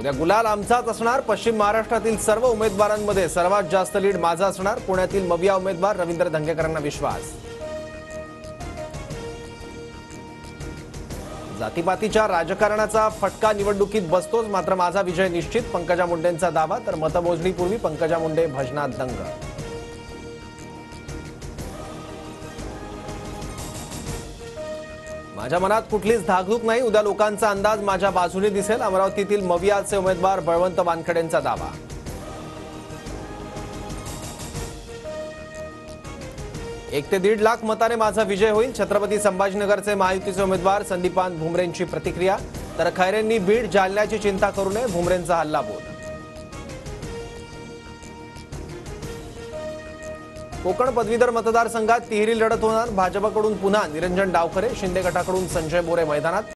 उद्या गुलाल आमचाच असणार। पश्चिम महाराष्ट्रातील सर्व उमेदवारांमध्ये सर्वात जास्त लीड माझा असणार। पुण्यातील मविया उमेदवार रवींद्र धंगेकरांना विश्वास। जातीपातीच्या राजकारणाचा फटका निवडणुकीत बसतोच, मात्र माझा विजय निश्चित, पंकजा मुंडेंचा दावा। तर मतमोजणीपूर्वी पंकजा मुंडे भजनात दंग। माझ्या मनात कुठलीच धाकधूक नाही, उद्या लोकांचा अंदाज माझ्या बाजूने दिसेल। अमरावतीतील मवियाचे उमेदवार बळवंत वानखेडेंचा दावा। 1 ते 1.5 लाख मताने माझा विजय होईल। छत्रपती संभाजीनगरचे महायुतीचे उमेदवार संदीपान भुमरेंची प्रतिक्रिया। तर खैरेंनी बीड जालन्याची चिंता करू नये, भुमरेंचा हल्लाबोल। कोकण पदवीधर मतदारसंघात तिहेरी लढत होणार। भाजपकडून पुन्हा निरंजन डावखरे, शिंदे गटाकडून संजय मोरे मैदानात।